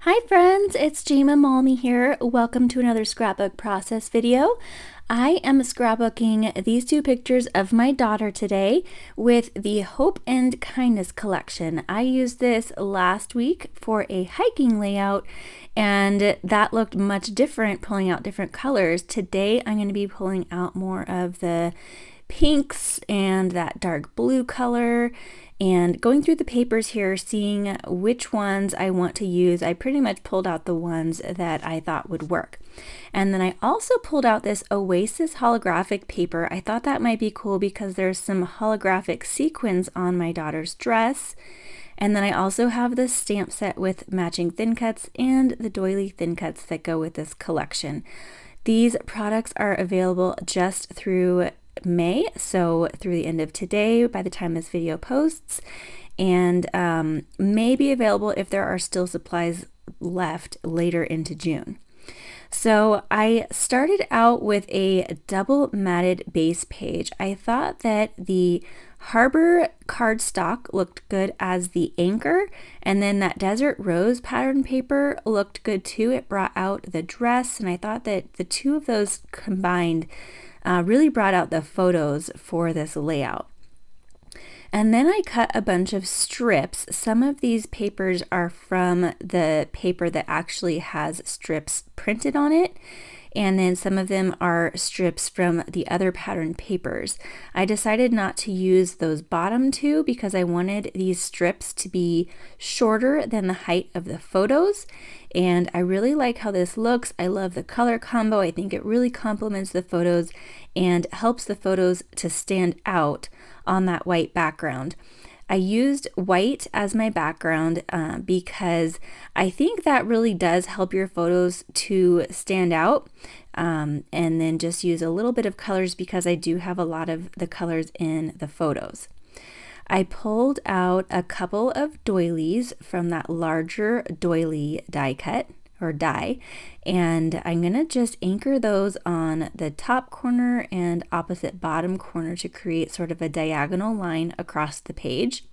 Hi friends, it's Jema Malmy here. Welcome to another scrapbook process video. I am scrapbooking these two pictures of my daughter today with the Hope and Kindness collection. I used this last week for a hiking layout and that looked much different, pulling out different colors. Today I'm going to be pulling out more of the pinks and that dark blue color and going through the papers here, seeing which ones I want to use. I pretty much pulled out the ones that I thought would work. And then I also pulled out this Oasis holographic paper. I thought that might be cool because there's some holographic sequins on my daughter's dress. And then I also have this stamp set with matching thin cuts and the doily thin cuts that go with this collection. These products are available just through May, so through the end of today by the time this video posts, and may be available if there are still supplies left later into June. So I started out with a double matted base page. I thought that the Harbour cardstock looked good as the anchor, and then that desert rose pattern paper looked good too. It brought out the dress, and I thought that the two of those combined really brought out the photos for this layout. And then I cut a bunch of strips. Some of these papers are from the paper that actually has strips printed on it, and then some of them are strips from the other pattern papers. I decided not to use those bottom two because I wanted these strips to be shorter than the height of the photos, and I really like how this looks. I love the color combo. I think it really complements the photos and helps the photos to stand out on that white background. I used white as my background because I think that really does help your photos to stand out, and then just use a little bit of colors because I do have a lot of the colors in the photos. I pulled out a couple of doilies from that larger doily die cut or die, and I'm gonna just anchor those on the top corner and opposite bottom corner to create sort of a diagonal line across the page.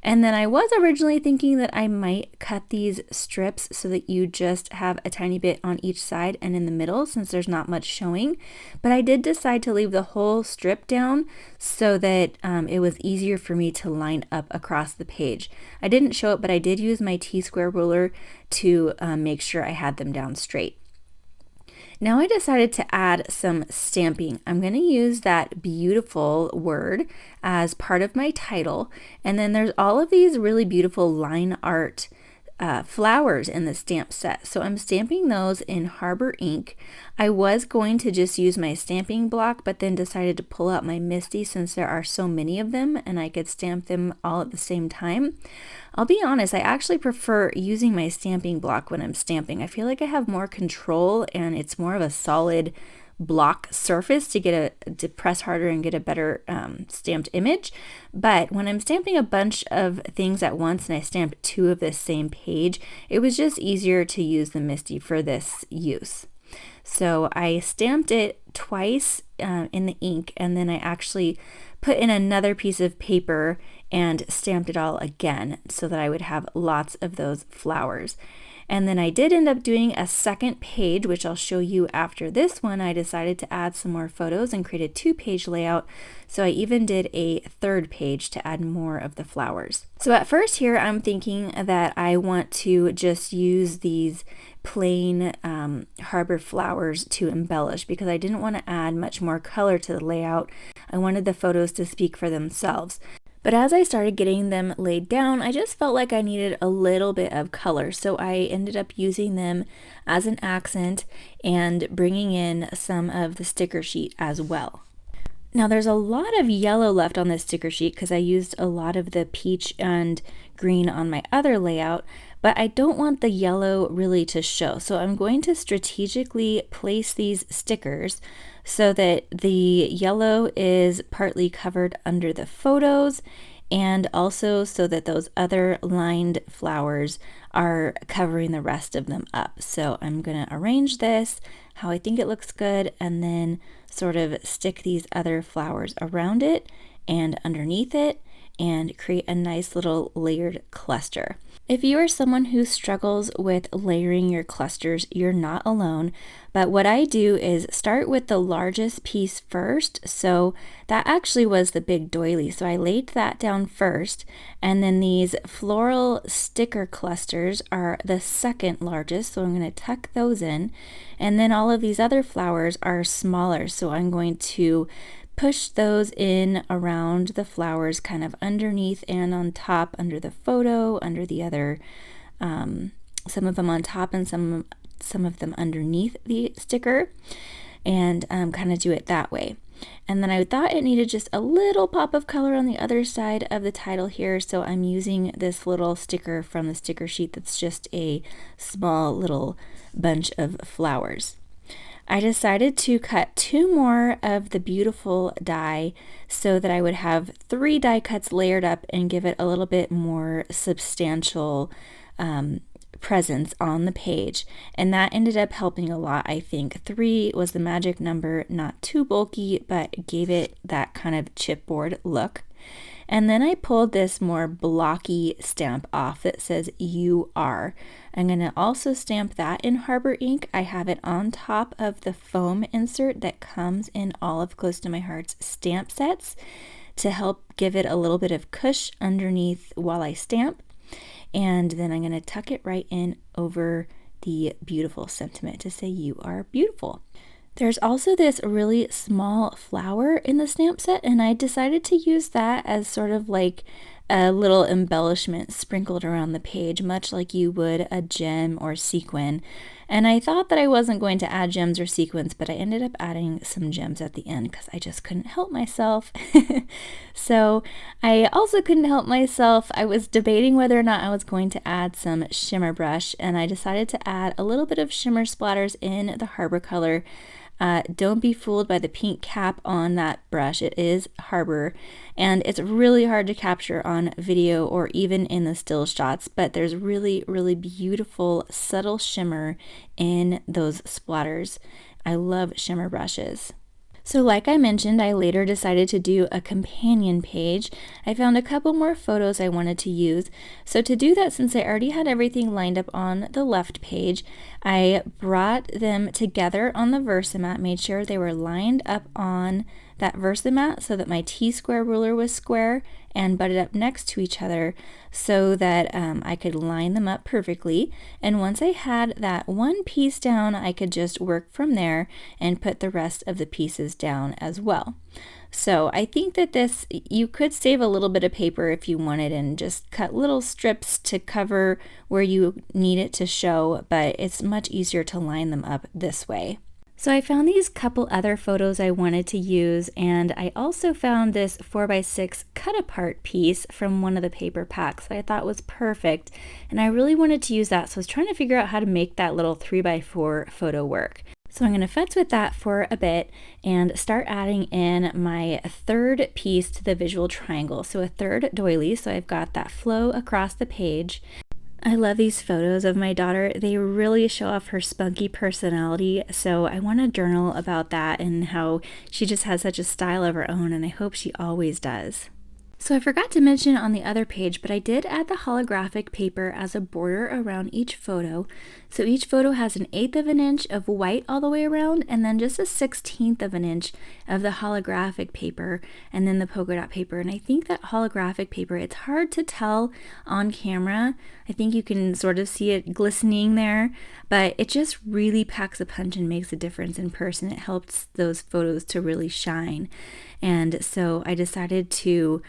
And then I was originally thinking that I might cut these strips so that you just have a tiny bit on each side and in the middle, since there's not much showing, but I did decide to leave the whole strip down so that it was easier for me to line up across the page. I didn't show it, but I did use my T-square ruler to make sure I had them down straight. Now I decided to add some stamping. I'm going to use that beautiful word as part of my title, and then there's all of these really beautiful line art flowers in the stamp set. So I'm stamping those in Harbour ink. I was going to just use my stamping block, but then decided to pull out my Misty since there are so many of them and I could stamp them all at the same time. I'll be honest, I actually prefer using my stamping block when I'm stamping. I feel like I have more control and it's more of a solid block surface to press harder and get a better stamped image. But when I'm stamping a bunch of things at once and I stamped two of the same page, it was just easier to use the Misty for this use. So I stamped it twice in the ink, and then I actually put in another piece of paper and stamped it all again so that I would have lots of those flowers. And then I did end up doing a second page, which I'll show you after this one. I decided to add some more photos and create a two-page layout. So I even did a third page to add more of the flowers. So at first here, I'm thinking that I want to just use these plain Harbour flowers to embellish because I didn't want to add much more color to the layout. I wanted the photos to speak for themselves. But as I started getting them laid down, I just felt like I needed a little bit of color. So I ended up using them as an accent and bringing in some of the sticker sheet as well. Now there's a lot of yellow left on this sticker sheet because I used a lot of the peach and green on my other layout, but I don't want the yellow really to show. So I'm going to strategically place these stickers so that the yellow is partly covered under the photos, and also so that those other lined flowers are covering the rest of them up. So I'm going to arrange this how I think it looks good, and then sort of stick these other flowers around it and underneath it and create a nice little layered cluster. If you are someone who struggles with layering your clusters, you're not alone. But what I do is start with the largest piece first. So that actually was the big doily. So I laid that down first. And then these floral sticker clusters are the second largest. So I'm going to tuck those in. And then all of these other flowers are smaller. So I'm going to push those in around the flowers, kind of underneath and on top, under the photo, under the other, some of them on top and some of them underneath the sticker, and kind of do it that way. And then I thought it needed just a little pop of color on the other side of the title here, so I'm using this little sticker from the sticker sheet that's just a small little bunch of flowers. I decided to cut 2 more of the beautiful die so that I would have 3 die cuts layered up and give it a little bit more substantial presence on the page. And that ended up helping a lot, I think. 3 was the magic number, not too bulky, but gave it that kind of chipboard look. And then I pulled this more blocky stamp off that says "You Are." I'm going to also stamp that in Harbour ink. I have it on top of the foam insert that comes in all of Close to My Heart's stamp sets to help give it a little bit of cush underneath while I stamp. And then I'm going to tuck it right in over the beautiful sentiment to say "You are beautiful." There's also this really small flower in the stamp set, and I decided to use that as sort of like a little embellishment sprinkled around the page, much like you would a gem or sequin. And I thought that I wasn't going to add gems or sequins, but I ended up adding some gems at the end because I just couldn't help myself. So I also couldn't help myself. I was debating whether or not I was going to add some shimmer brush, and I decided to add a little bit of shimmer splatters in the Harbour color. Don't be fooled by the pink cap on that brush. It is Harbour, and it's really hard to capture on video or even in the still shots, but there's really, really beautiful subtle shimmer in those splatters. I love shimmer brushes. So like I mentioned, I later decided to do a companion page. I found a couple more photos I wanted to use. So to do that, since I already had everything lined up on the left page, I brought them together on the Versamat, made sure they were lined up on that Versamat so that my T-square ruler was square and butted up next to each other so that I could line them up perfectly. And once I had that one piece down, I could just work from there and put the rest of the pieces down as well. So I think that this, you could save a little bit of paper if you wanted and just cut little strips to cover where you need it to show, but it's much easier to line them up this way. So I found these couple other photos I wanted to use, and I also found this 4x6 cut apart piece from one of the paper packs that I thought was perfect, and I really wanted to use that, so I was trying to figure out how to make that little 3x4 photo work. So I'm going to futz with that for a bit and start adding in my third piece to the visual triangle, so a third doily, so I've got that flow across the page. I love these photos of my daughter. They really show off her spunky personality, so I want to journal about that and how she just has such a style of her own, and I hope she always does. So I forgot to mention on the other page, but I did add the holographic paper as a border around each photo. So each photo has 1/8 of an inch of white all the way around, and then just 1/16 of an inch of the holographic paper, and then the polka dot paper. And I think that holographic paper, it's hard to tell on camera. I think you can sort of see it glistening there, but it just really packs a punch and makes a difference in person. It helps those photos to really shine. And so I decided to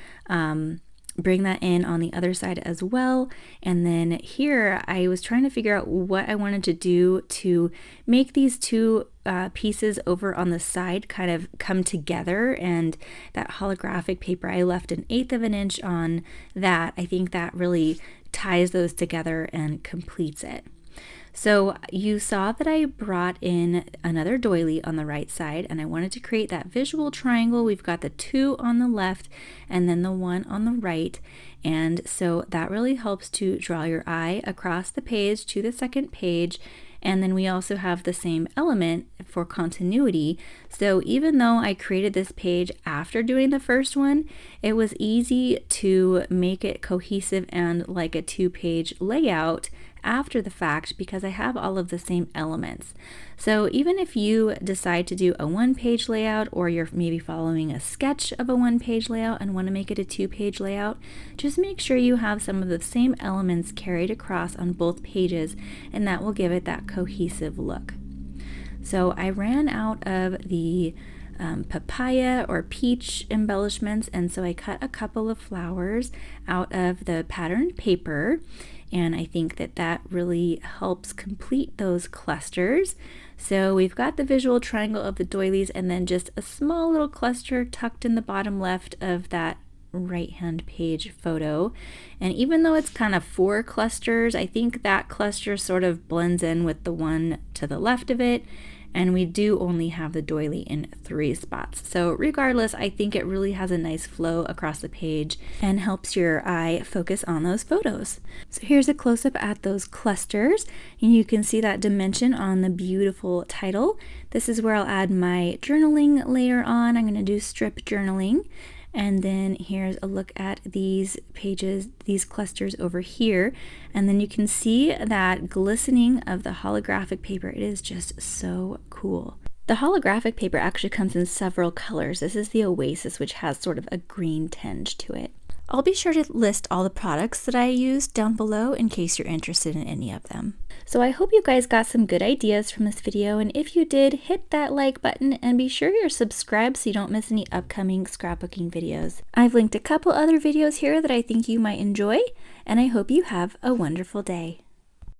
bring that in on the other side as well. And then here I was trying to figure out what I wanted to do to make these two pieces over on the side kind of come together, and that holographic paper, I left 1/8 of an inch on that. I think that really ties those together and completes it. So you saw that I brought in another doily on the right side, and I wanted to create that visual triangle. We've got the 2 on the left and then the 1 on the right. And so that really helps to draw your eye across the page to the second page. And then we also have the same element for continuity. So even though I created this page after doing the first one, it was easy to make it cohesive and like a 2-page layout after the fact because I have all of the same elements. So even if you decide to do a 1-page layout, or you're maybe following a sketch of a 1-page layout and want to make it a 2-page layout, just make sure you have some of the same elements carried across on both pages, and that will give it that cohesive look. So I ran out of the papaya or peach embellishments, and so I cut a couple of flowers out of the patterned paper, and I think that that really helps complete those clusters. So we've got the visual triangle of the doilies and then just a small little cluster tucked in the bottom left of that right hand page photo. And even though it's kind of 4 clusters, I think that cluster sort of blends in with the one to the left of it, and we do only have the doily in 3 spots. So regardless, I think it really has a nice flow across the page and helps your eye focus on those photos. So here's a close-up at those clusters, and you can see that dimension on the beautiful title. This is where I'll add my journaling later on. I'm going to do strip journaling. And then here's a look at these pages, these clusters over here. And then you can see that glistening of the holographic paper. It is just so cool. The holographic paper actually comes in several colors. This is the Oasis, which has sort of a green tinge to it. I'll be sure to list all the products that I used down below in case you're interested in any of them. So I hope you guys got some good ideas from this video, and if you did, hit that like button and be sure you're subscribed so you don't miss any upcoming scrapbooking videos. I've linked a couple other videos here that I think you might enjoy, and I hope you have a wonderful day.